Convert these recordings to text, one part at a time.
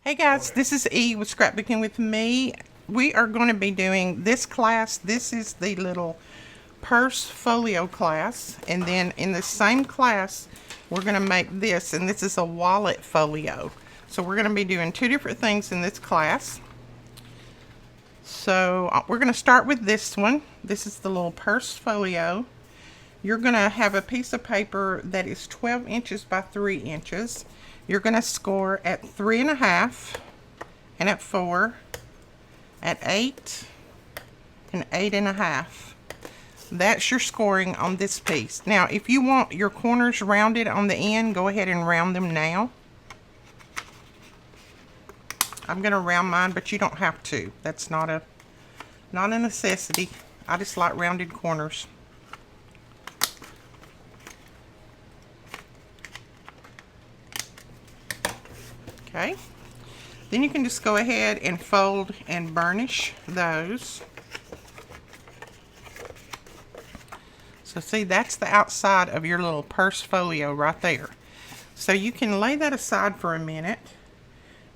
Hey guys, this is E with Scrapbooking with me. We are going to be doing this class. This is the little purse folio class, and then in the same class we're going to make this, and this is a wallet folio. So we're going to be doing two different things in this class. So we're going to start with this one. This is the little purse folio. You're going to have a piece of paper that is 12 inches by 3 inches. You're going to score at 3.5 and at 4, at 8 and 8.5. That's your scoring on this piece. Now, if you want your corners rounded on the end, go ahead and round them now. I'm going to round mine, but you don't have to. That's not a necessity. I just like rounded corners. Okay, then you can just go ahead and fold and burnish those. So see, that's the outside of your little purse folio right there. So you can lay that aside for a minute.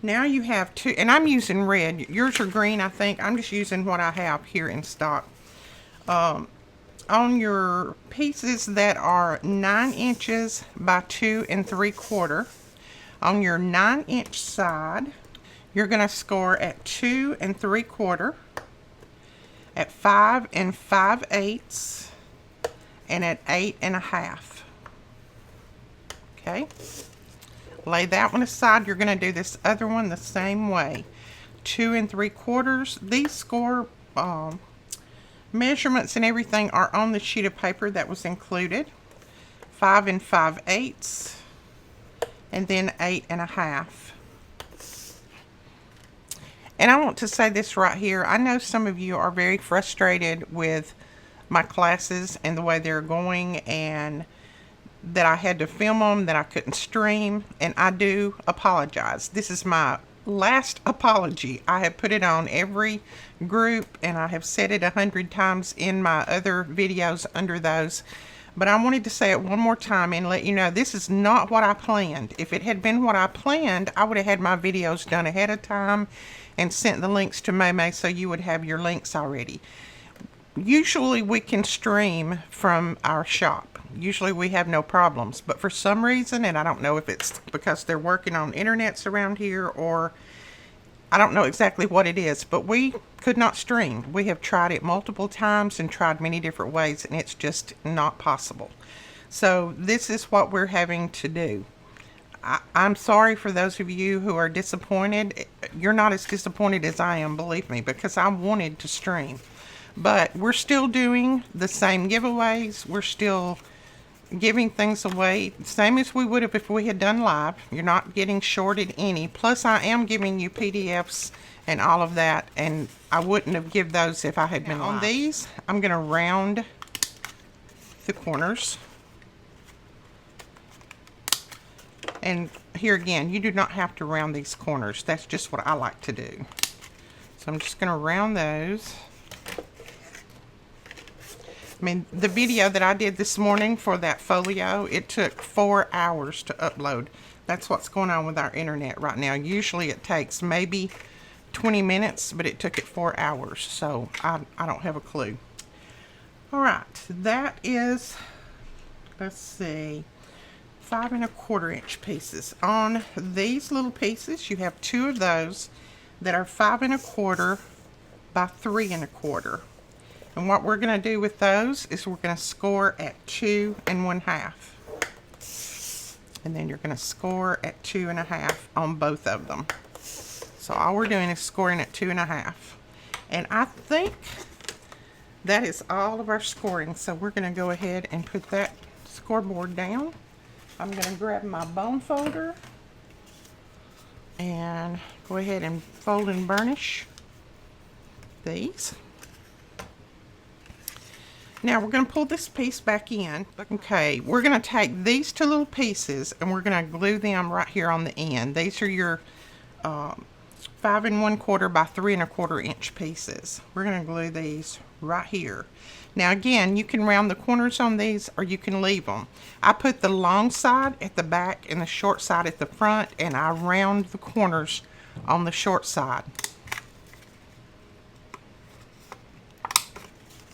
Now you have two, and I'm using red. Yours are green, I think. I'm just using what I have here in stock. On your pieces that are 9 inches by 2 3/4, on your 9-inch side, you're going to score at 2 3/4, at 5 5/8, and at 8.5. Okay, lay that one aside. You're going to do this other one the same way. 2 3/4. These score measurements and everything are on the sheet of paper that was included. 5 5/8. And then 8.5. And I want to say this right here. I know some of you are very frustrated with my classes and the way they're going, and that I had to film them, that I couldn't stream, and I do apologize. This is my last apology. I have put it on every group, and I have said it 100 times in my other videos under those. But I wanted to say it one more time and let you know this is not what I planned. If it had been what I planned, I would have had my videos done ahead of time and sent the links to May so you would have your links already. Usually we can stream from our shop. Usually we have no problems. But for some reason, and I don't know if it's because they're working on internets around here, or I don't know exactly what it is, but we could not stream. We have tried it multiple times and tried many different ways, and it's just not possible. So this is what we're having to do. I'm sorry for those of you who are disappointed. You're not as disappointed as I am, believe me, because I wanted to stream. But we're still doing the same giveaways. We're still giving things away, same as we would have if we had done live. You're not getting shorted any. Plus, I am giving you PDFs and all of that, and I wouldn't have given those if I had been live. On these, I'm going to round the corners. And here again, you do not have to round these corners. That's just what I like to do. So I'm just going to round those. I mean, the video that I did this morning for that folio, it took 4 hours to upload. That's what's going on with our internet right now. Usually it takes maybe 20 minutes, but it took it 4 hours. So I don't have a clue. All right, that is, let's see, 5 1/4 inch pieces. On these little pieces, you have 2 of those that are 5 1/4 by 3 1/4. And what we're going to do with those is we're going to score at 2 1/2. And then you're going to score at 2 1/2 on both of them. So all we're doing is scoring at 2 1/2. And I think that is all of our scoring. So we're going to go ahead and put that scoreboard down. I'm going to grab my bone folder and go ahead and fold and burnish these. Now we're going to pull this piece back in. Okay, we're going to take these 2 little pieces and we're going to glue them right here on the end. These are your 5 1/4 by 3 1/4 inch pieces. We're going to glue these right here. Now again, you can round the corners on these or you can leave them. I put the long side at the back and the short side at the front, and I round the corners on the short side.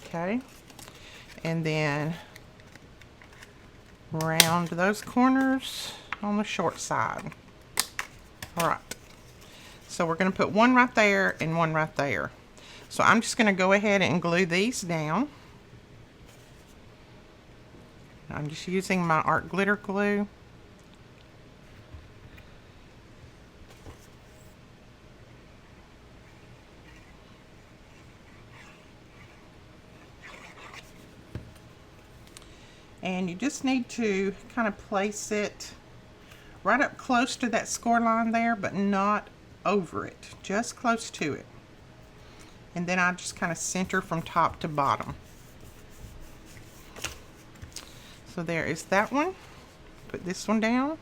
Okay, and then round those corners on the short side. All right, so we're going to put one right there and one right there. So I'm just going to go ahead and glue these down. I'm just using my art glitter glue. And you just need to kind of place it right up close to that score line there, but not over it, just close to it. And then I just kind of center from top to bottom. So there is that one. Put this one down.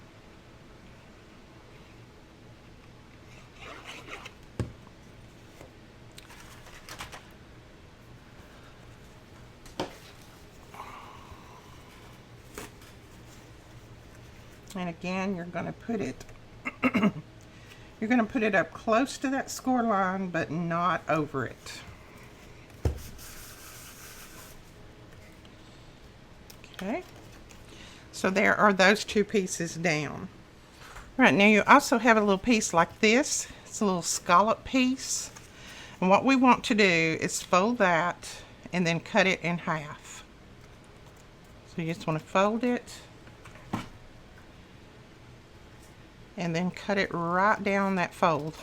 And again, you're going to put it you're going to put it up close to that score line, but not over it. Okay. So there are those two pieces down. Right, now you also have a little piece like this. It's a little scallop piece. And what we want to do is fold that and then cut it in half. So you just want to fold it and then cut it right down that fold.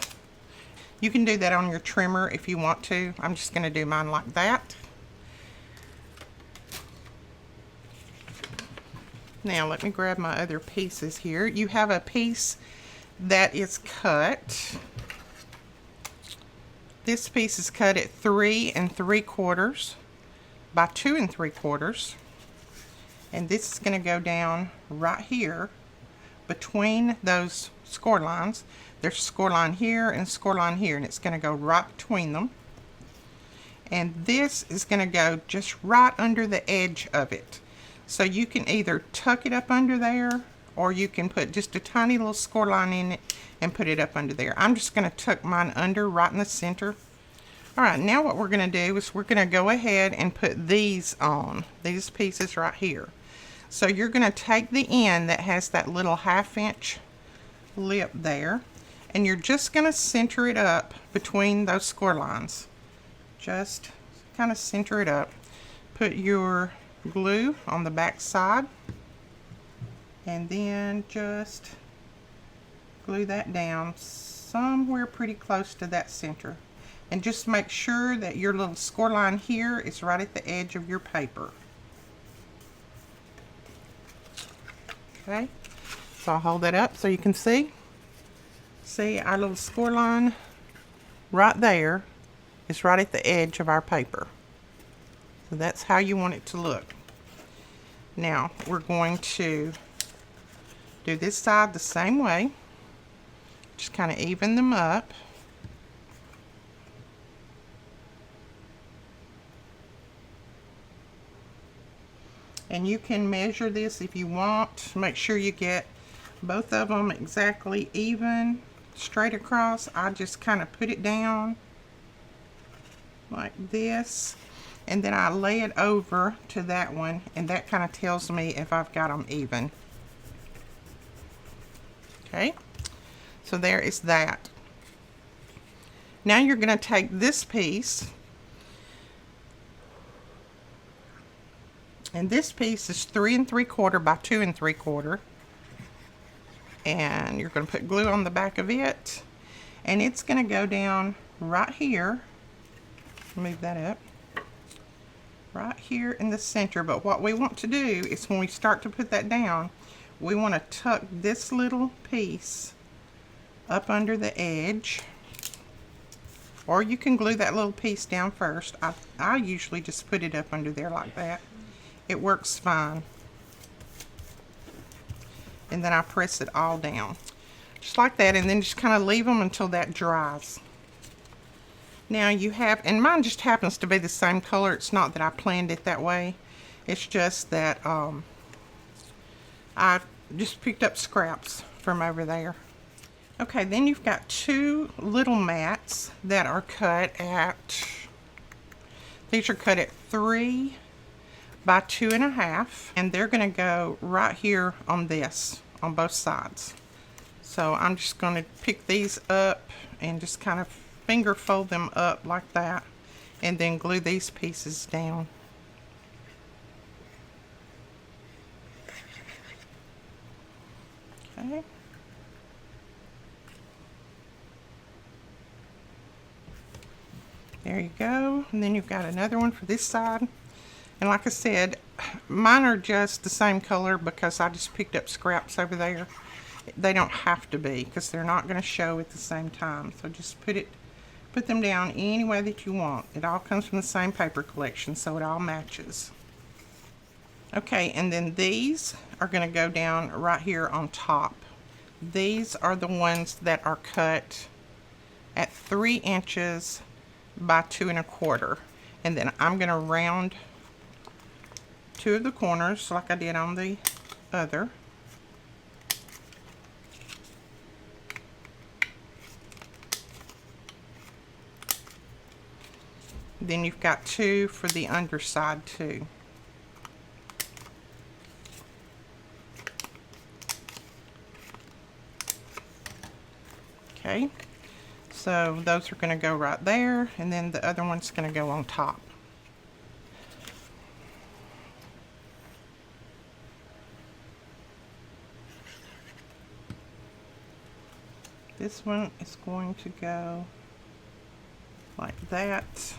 You can do that on your trimmer if you want to. I'm just going to do mine like that. Now let me grab my other pieces here. You have a piece that is cut. This piece is cut at 3 3/4 by 2 3/4. And this is going to go down right here between those score lines. There's a score line here and a score line here, and it's going to go right between them. And this is going to go just right under the edge of it. So you can either tuck it up under there, or you can put just a tiny little score line in it and put it up under there. I'm just going to tuck mine under right in the center. All right, now what we're going to do is we're going to go ahead and put these on, these pieces right here. So you're going to take the end that has that little 1/2 inch lip there, and you're just going to center it up between those score lines. Just kind of center it up. Put your glue on the back side, and then just glue that down somewhere pretty close to that center. And just make sure that your little score line here is right at the edge of your paper. Okay, so I'll hold that up so you can see. See, our little score line right there is right at the edge of our paper. So that's how you want it to look. Now we're going to do this side the same way. Just kind of even them up. And you can measure this if you want. Make sure you get both of them exactly even, straight across. I just kind of put it down like this, and then I lay it over to that one, and that kind of tells me if I've got them even. Okay, so there is that. Now you're going to take this piece, and this piece is 3 3/4 by 2 3/4, and you're going to put glue on the back of it, and it's going to go down right here. Move that up. Right here in the center. But what we want to do is when we start to put that down, we want to tuck this little piece up under the edge, or you can glue that little piece down first. I usually just put it up under there like that. It works fine. And then I press it all down just like that, and then just kind of leave them until that dries. Now you have, and mine just happens to be the same color. It's not that I planned it that way. It's just that I just picked up scraps from over there. Okay, then you've got two little mats that are cut at, these are cut at 3 by 2.5, and they're going to go right here on this, on both sides. So I'm just going to pick these up and just kind of finger fold them up like that, and then glue these pieces down. Okay. There you go. And then you've got another one for this side. And like I said, mine are just the same color because I just picked up scraps over there. They don't have to be because they're not going to show at the same time. So just put them down any way that you want. It all comes from the same paper collection, so it all matches. Okay, and then these are going to go down right here on top. These are the ones that are cut at 3 inches by 2.25, and then I'm going to round 2 of the corners like I did on the other. Then you've got 2 for the underside too. Okay. So those are going to go right there, and then the other one's going to go on top. This one is going to go like that.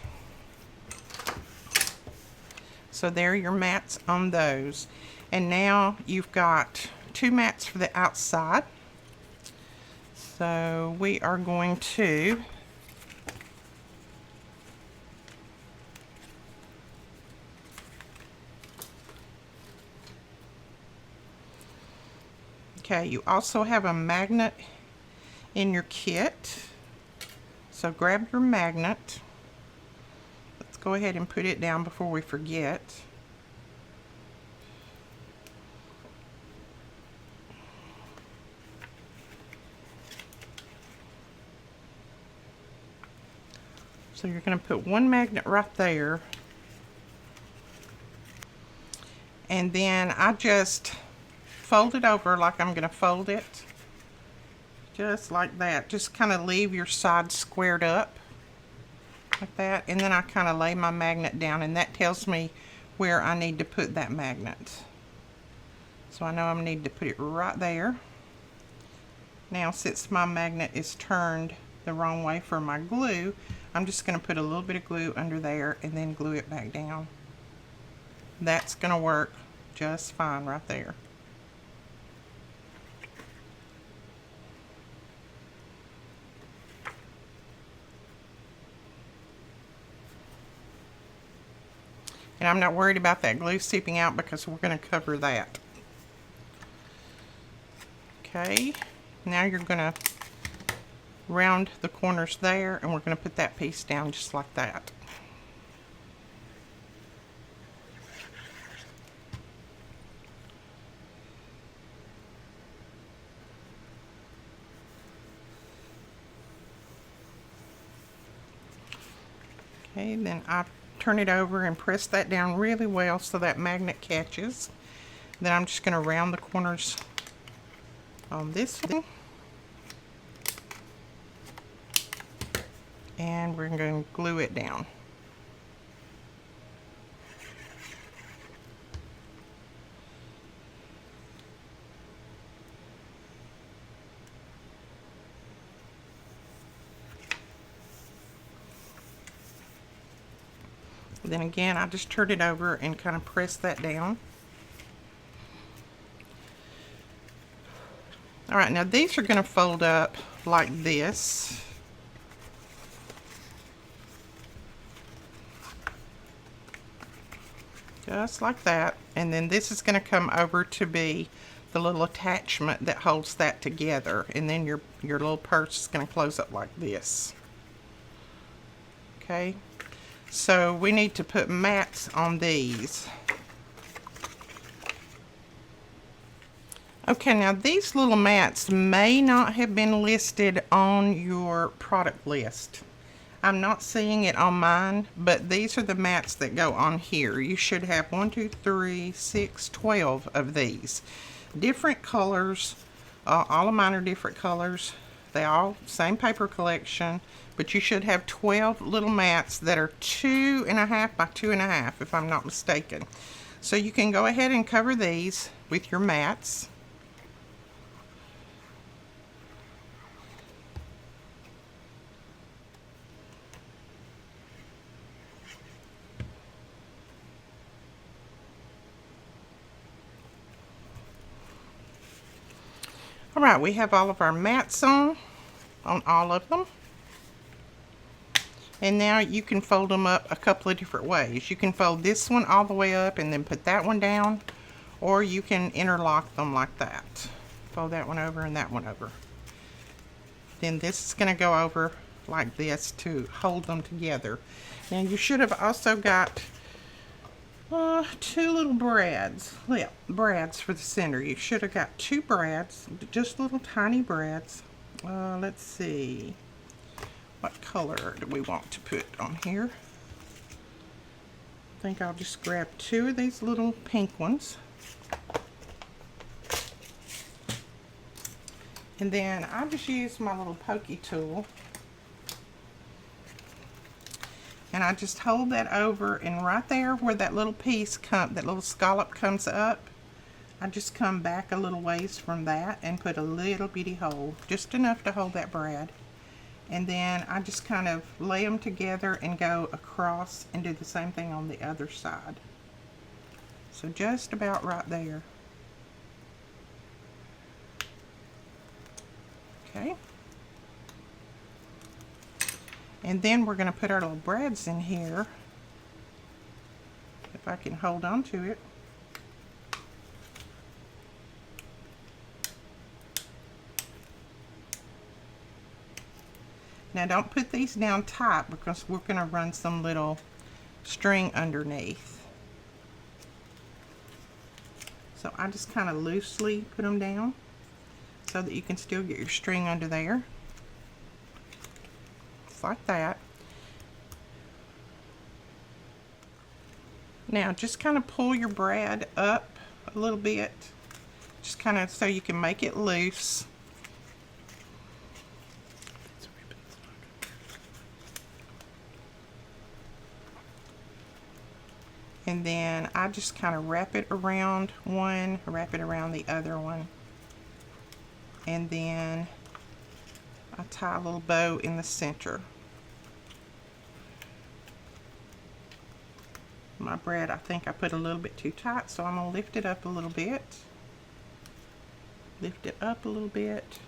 So there are your mats on those. And now you've got 2 mats for the outside. So we are going to okay, you also have a magnet in your kit. So grab your magnet. Let's go ahead and put it down before we forget. So you're going to put one magnet right there, and then I just fold it over like I'm going to fold it, just like that. Just kind of leave your sides squared up like that, and then I kind of lay my magnet down, and that tells me where I need to put that magnet. So I know I need to put it right there. Now, since my magnet is turned the wrong way for my glue, I'm just going to put a little bit of glue under there and then glue it back down. That's going to work just fine right there. And I'm not worried about that glue seeping out because we're going to cover that. Okay, now you're going to round the corners there, and we're going to put that piece down just like that. Okay, then I turn it over and press that down really well so that magnet catches. Then I'm just going to round the corners on this one. And we're going to glue it down. Then again, I just turn it over and kind of press that down. Alright, now these are going to fold up like this. Just like that. And then this is going to come over to be the little attachment that holds that together. And then your little purse is going to close up like this. Okay. So we need to put mats on these. Okay, now these little mats may not have been listed on your product list. I'm not seeing it on mine, but these are the mats that go on here. You should have 1, 2, 3, 6, 12 of these. Different colors. All of mine are different colors. They all same paper collection, but you should have 12 little mats that are 2.5 by 2.5, if I'm not mistaken. So you can go ahead and cover these with your mats. All right, we have all of our mats on all of them. And now you can fold them up a couple of different ways. You can fold this one all the way up and then put that one down, or you can interlock them like that. Fold that one over and that one over. Then this is going to go over like this to hold them together. Now you should have also got 2 little brads. Yeah, brads for the center. You should have got 2 brads, just little tiny brads. Let's see. What color do we want to put on here? I think I'll just grab 2 of these little pink ones. And then I just use my little pokey tool. And I just hold that over, and right there where that little piece that little scallop comes up, I just come back a little ways from that and put a little bitty hole, just enough to hold that brad. And then I just kind of lay them together and go across and do the same thing on the other side. So just about right there. Okay. And then we're going to put our little brads in here, if I can hold on to it. Now don't put these down tight, because we're going to run some little string underneath. So I just kind of loosely put them down so that you can still get your string under there. Like that. Now just kind of pull your brad up a little bit, just kind of so you can make it loose. And then I just kind of wrap it around one, wrap it around the other one, and then I tie a little bow in the center. My brad, I think I put a little bit too tight, so I'm going to lift it up a little bit. Lift it up a little bit.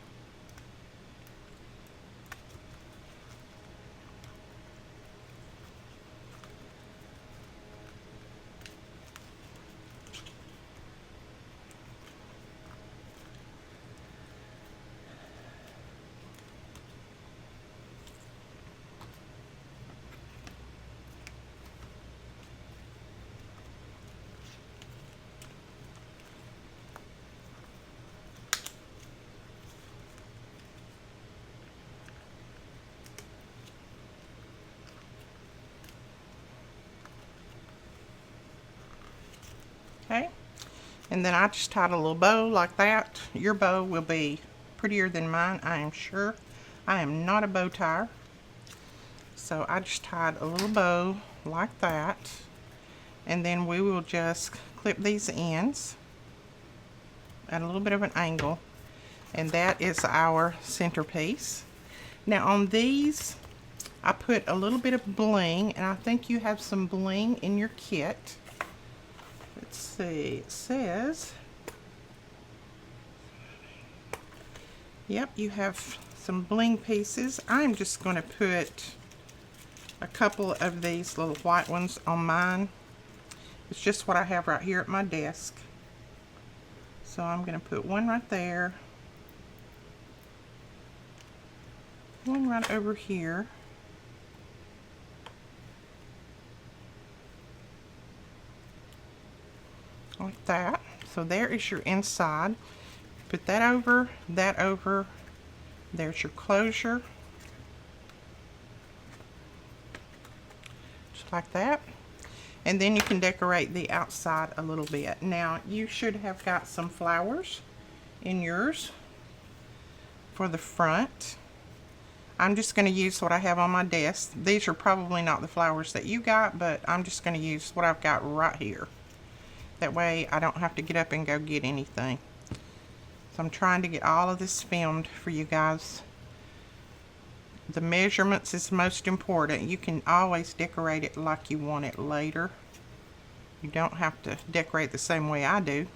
Okay, and then I just tied a little bow like that. Your bow will be prettier than mine, I am sure. I am not a bow tire. So I just tied a little bow like that, and then we will just clip these ends at a little bit of an angle, and that is our centerpiece. Now on these, I put a little bit of bling, and I think you have some bling in your kit. Let's see, it says, yep, you have some bling pieces. I'm just going to put a couple of these little white ones on mine. It's just what I have right here at my desk. So I'm going to put one right there, one right over here, like that. So there is your inside. Put that over, that over. There's your closure. Just like that. And then you can decorate the outside a little bit. Now, you should have got some flowers in yours for the front. I'm just going to use what I have on my desk. These are probably not the flowers that you got, but I'm just going to use what I've got right here. That way I don't have to get up and go get anything. So I'm trying to get all of this filmed for you guys. The measurements is most important. You can always decorate it like you want it later. You don't have to decorate the same way I do.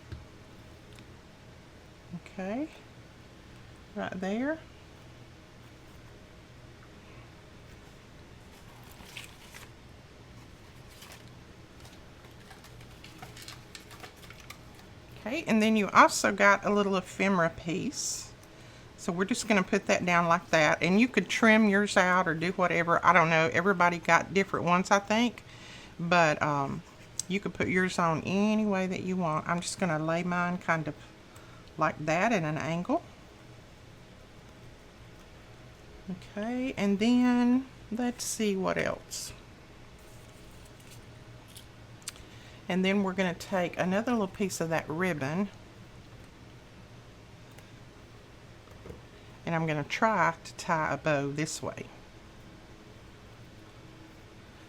Okay, right there. Okay, and then you also got a little ephemera piece. So we're just going to put that down like that. And you could trim yours out or do whatever. I don't know. Everybody got different ones, I think. But you could put yours on any way that you want. I'm just going to lay mine kind of like that at an angle. Okay, and then let's see what else. And then we're going to take another little piece of that ribbon, and I'm going to try to tie a bow this way.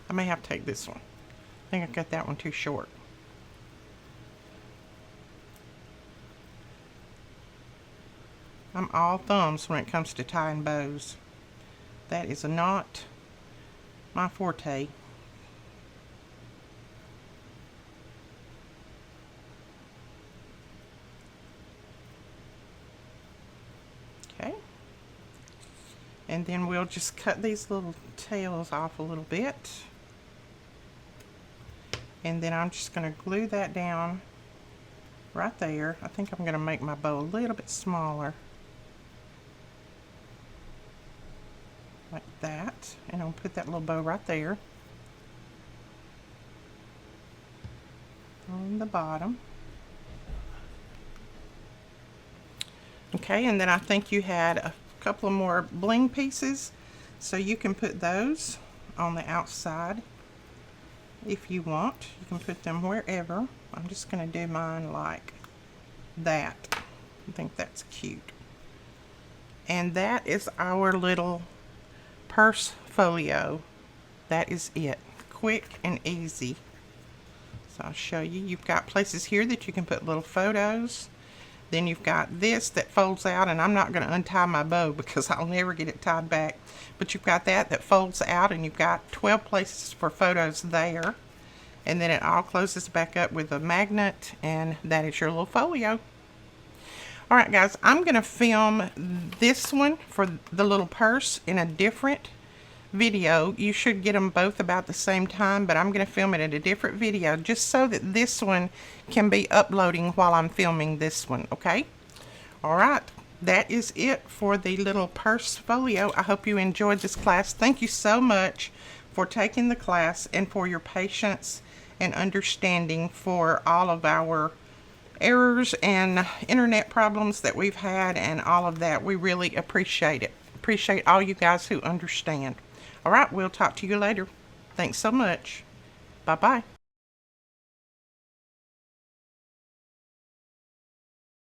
I may have to take this one. I think I got that one too short. I'm all thumbs when it comes to tying bows. That is not my forte. Okay. And then we'll just cut these little tails off a little bit. And then I'm just going to glue that down right there. I think I'm going to make my bow a little bit smaller. Like that. And I'll put that little bow right there on the bottom. Okay, and then I think you had a couple of more bling pieces, so you can put those on the outside if you want. You can put them wherever. I'm just going to do mine like that. I think that's cute. And that is our little purse folio. That is it. Quick and easy. So I'll show you. You've got places here that you can put little photos. Then you've got this that folds out, and I'm not going to untie my bow because I'll never get it tied back. But you've got that folds out, and you've got 12 places for photos there. And then it all closes back up with a magnet, and that is your little folio. Alright guys, I'm going to film this one for the little purse in a different video. You should get them both about the same time, but I'm going to film it in a different video just so that this one can be uploading while I'm filming this one, okay? Alright, that is it for the little purse folio. I hope you enjoyed this class. Thank you so much for taking the class and for your patience and understanding for all of our errors and internet problems that we've had and all of that. We really appreciate it. Appreciate all you guys who understand. All right, we'll talk to you later. Thanks so much. Bye-bye.